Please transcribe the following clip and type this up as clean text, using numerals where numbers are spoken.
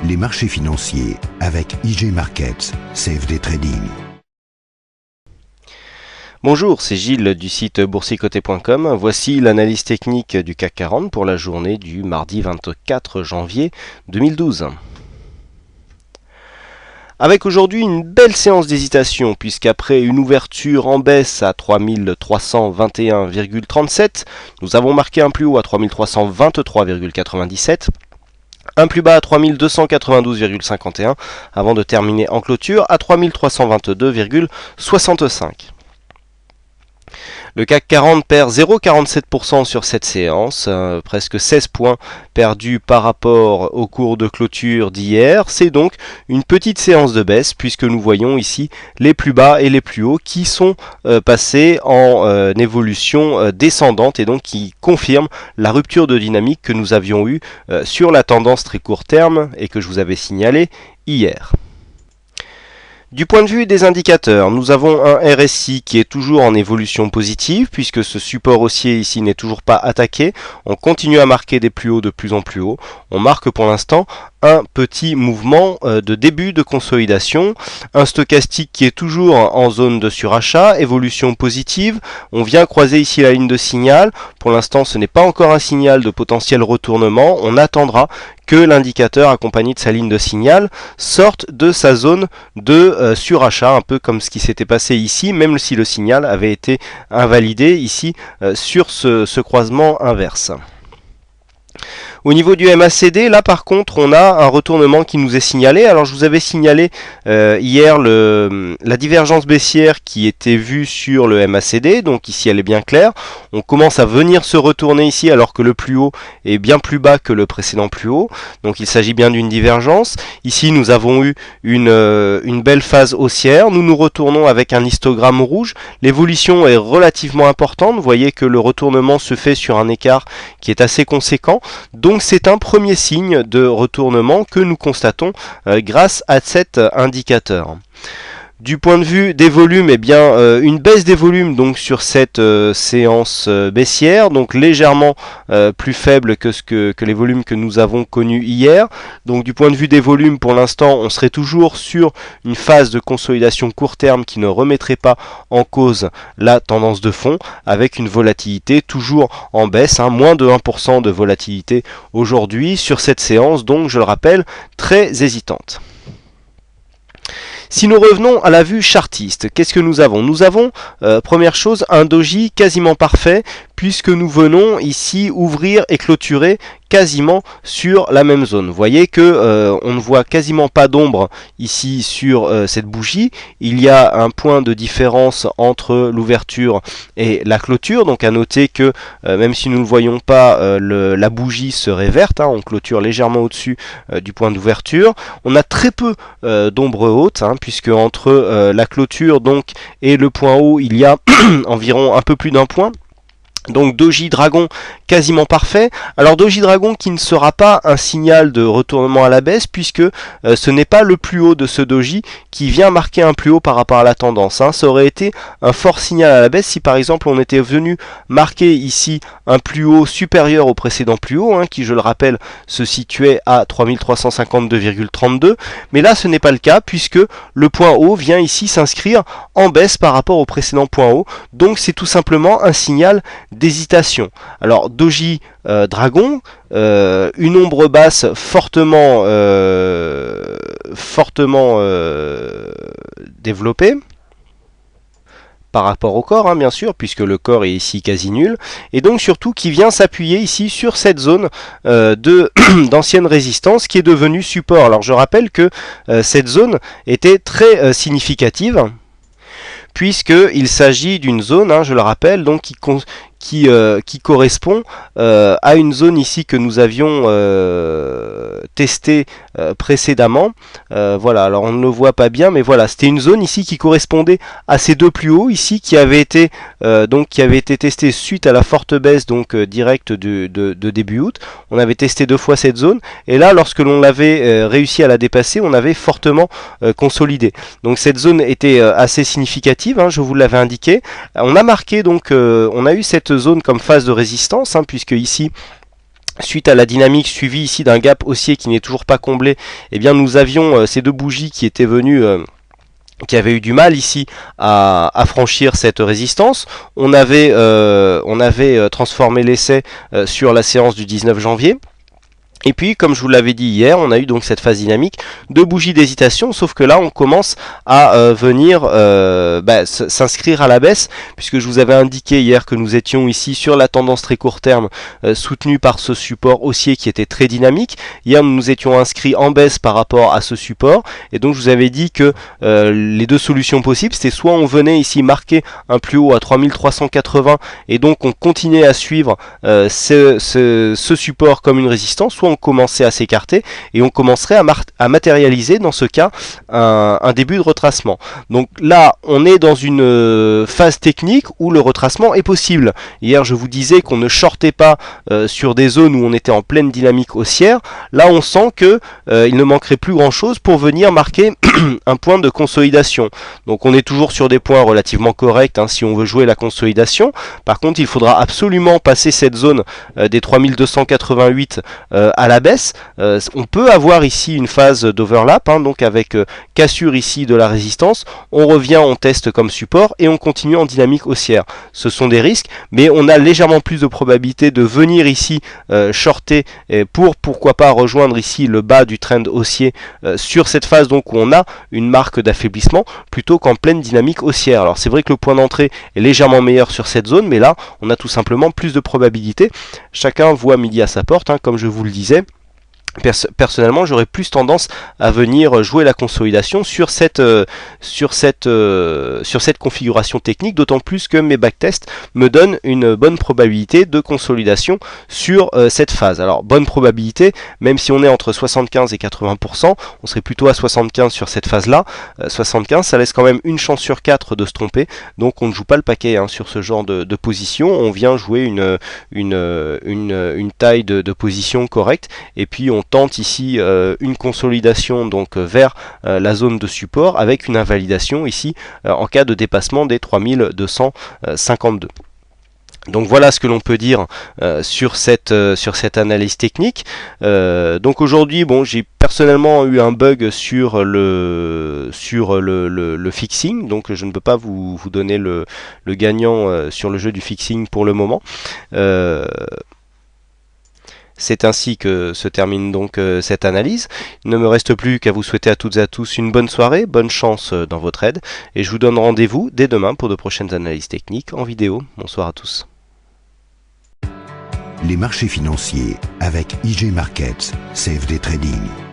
les marchés financiers avec IG Markets, CFD Trading. Bonjour, c'est Gilles du site boursicoté.com. Voici l'analyse technique du CAC 40 pour la journée du mardi 24 janvier 2012. Avec aujourd'hui une belle séance d'hésitation, puisqu'après une ouverture en baisse à 3321,37, nous avons marqué un plus haut à 3323,97, un plus bas à 3292,51, avant de terminer en clôture à 3322,65. Le CAC 40 perd 0,47% sur cette séance, presque 16 points perdus par rapport au cours de clôture d'hier. C'est donc une petite séance de baisse puisque nous voyons ici les plus bas et les plus hauts qui sont passés en évolution descendante et donc qui confirment la rupture de dynamique que nous avions eue sur la tendance très court terme et que je vous avais signalé hier. Du point de vue des indicateurs, nous avons un RSI qui est toujours en évolution positive puisque ce support haussier ici n'est toujours pas attaqué. On continue à marquer des plus hauts de plus en plus haut. On marque pour l'instant un petit mouvement de début de consolidation, un stochastique qui est toujours en zone de surachat, évolution positive. On vient croiser ici la ligne de signal. Pour l'instant, ce n'est pas encore un signal de potentiel retournement. On attendra que l'indicateur accompagné de sa ligne de signal sorte de sa zone de surachat, un peu comme ce qui s'était passé ici, même si le signal avait été invalidé ici sur ce croisement inverse. Au niveau du MACD, là par contre, on a un retournement qui nous est signalé. Alors je vous avais signalé hier la divergence baissière qui était vue sur le MACD, donc ici elle est bien claire. On commence à venir se retourner ici alors que le plus haut est bien plus bas que le précédent plus haut. Donc il s'agit bien d'une divergence. Ici nous avons eu une belle phase haussière. Nous nous retournons avec un histogramme rouge. L'évolution est relativement importante. Vous voyez que le retournement se fait sur un écart qui est assez conséquent. Donc c'est un premier signe de retournement que nous constatons grâce à cet indicateur. Du point de vue des volumes, eh bien une baisse des volumes donc sur cette séance baissière, donc légèrement plus faible que les volumes que nous avons connus hier. Donc du point de vue des volumes, pour l'instant, on serait toujours sur une phase de consolidation court terme qui ne remettrait pas en cause la tendance de fond, avec une volatilité toujours en baisse, moins de 1% de volatilité aujourd'hui sur cette séance, donc je le rappelle, très hésitante. Si nous revenons à la vue chartiste, qu'est-ce que nous avons ? Nous avons, première chose, un doji quasiment parfait, puisque nous venons ici ouvrir et clôturer quasiment sur la même zone. Vous voyez que on ne voit quasiment pas d'ombre ici sur cette bougie. Il y a un point de différence entre l'ouverture et la clôture. Donc à noter que même si nous ne voyons pas, la bougie serait verte. On clôture légèrement au-dessus du point d'ouverture. On a très peu d'ombre haute, puisque entre la clôture donc et le point haut, il y a environ un peu plus d'un point. Donc Doji Dragon quasiment parfait. Alors Doji Dragon qui ne sera pas un signal de retournement à la baisse puisque ce n'est pas le plus haut de ce Doji qui vient marquer un plus haut par rapport à la tendance. Ça aurait été un fort signal à la baisse si par exemple on était venu marquer ici un plus haut supérieur au précédent plus haut, qui je le rappelle se situait à 3352,32. Mais là ce n'est pas le cas puisque le point haut vient ici s'inscrire en baisse par rapport au précédent point haut. Donc c'est tout simplement un signal d'hésitation. Alors Doji Dragon, une ombre basse fortement développée par rapport au corps, bien sûr, puisque le corps est ici quasi nul, et donc surtout qui vient s'appuyer ici sur cette zone d'ancienne résistance qui est devenue support. Alors je rappelle que cette zone était très significative, puisqu'il s'agit d'une zone, je le rappelle, donc qui correspond à une zone ici que nous avions testée précédemment. Voilà, alors on ne le voit pas bien, mais voilà, c'était une zone ici qui correspondait à ces deux plus hauts ici, qui avait été testé suite à la forte baisse donc directe de début août. On avait testé deux fois cette zone, et là, lorsque l'on l'avait réussi à la dépasser, on avait fortement consolidé. Donc cette zone était assez significative, je vous l'avais indiqué. On a marqué donc, on a eu cette zone comme phase de résistance, puisque ici suite à la dynamique suivie ici d'un gap haussier qui n'est toujours pas comblé, eh bien nous avions ces deux bougies qui étaient venues qui avait eu du mal ici à franchir cette résistance. On avait transformé l'essai sur la séance du 19 janvier. Et puis, comme je vous l'avais dit hier, on a eu donc cette phase dynamique de bougies d'hésitation, sauf que là, on commence à venir s'inscrire à la baisse, puisque je vous avais indiqué hier que nous étions ici sur la tendance très court terme, soutenue par ce support haussier qui était très dynamique. Hier, nous nous étions inscrits en baisse par rapport à ce support, et donc je vous avais dit que les deux solutions possibles, c'était soit on venait ici marquer un plus haut à 3380, et donc on continuait à suivre ce support comme une résistance, soit on commençait à s'écarter et on commencerait à matérialiser dans ce cas un début de retracement. Donc là on est dans une phase technique où le retracement est possible. Hier je vous disais qu'on ne shortait pas sur des zones où on était en pleine dynamique haussière. Là on sent que il ne manquerait plus grand chose pour venir marquer un point de consolidation. Donc on est toujours sur des points relativement corrects si on veut jouer la consolidation. Par contre il faudra absolument passer cette zone des 3288 à la baisse. On peut avoir ici une phase d'overlap, donc avec cassure ici de la résistance, on revient, on teste comme support et on continue en dynamique haussière. Ce sont des risques, mais on a légèrement plus de probabilité de venir ici shorter pour pourquoi pas rejoindre ici le bas du trend haussier sur cette phase donc où on a une marque d'affaiblissement plutôt qu'en pleine dynamique haussière. Alors c'est vrai que le point d'entrée est légèrement meilleur sur cette zone, mais là on a tout simplement plus de probabilité. Chacun voit midi à sa porte, comme je vous le disais. Personnellement, j'aurais plus tendance à venir jouer la consolidation sur cette configuration technique, d'autant plus que mes backtests me donnent une bonne probabilité de consolidation sur cette phase. Alors, bonne probabilité, même si on est entre 75 et 80%, on serait plutôt à 75 sur cette phase-là. 75, ça laisse quand même une chance sur 4 de se tromper, donc on ne joue pas le paquet sur ce genre de position. On vient jouer une taille de position correcte, et puis on tente ici une consolidation donc vers la zone de support avec une invalidation ici en cas de dépassement des 3252. Donc voilà ce que l'on peut dire sur cette analyse technique. Donc aujourd'hui, j'ai personnellement eu un bug sur le fixing, donc je ne peux pas vous donner le gagnant sur le jeu du fixing pour le moment. C'est ainsi que se termine donc cette analyse. Il ne me reste plus qu'à vous souhaiter à toutes et à tous une bonne soirée, bonne chance dans votre aide, et je vous donne rendez-vous dès demain pour de prochaines analyses techniques en vidéo. Bonsoir à tous. Les marchés financiers avec IG Markets, CFD Trading.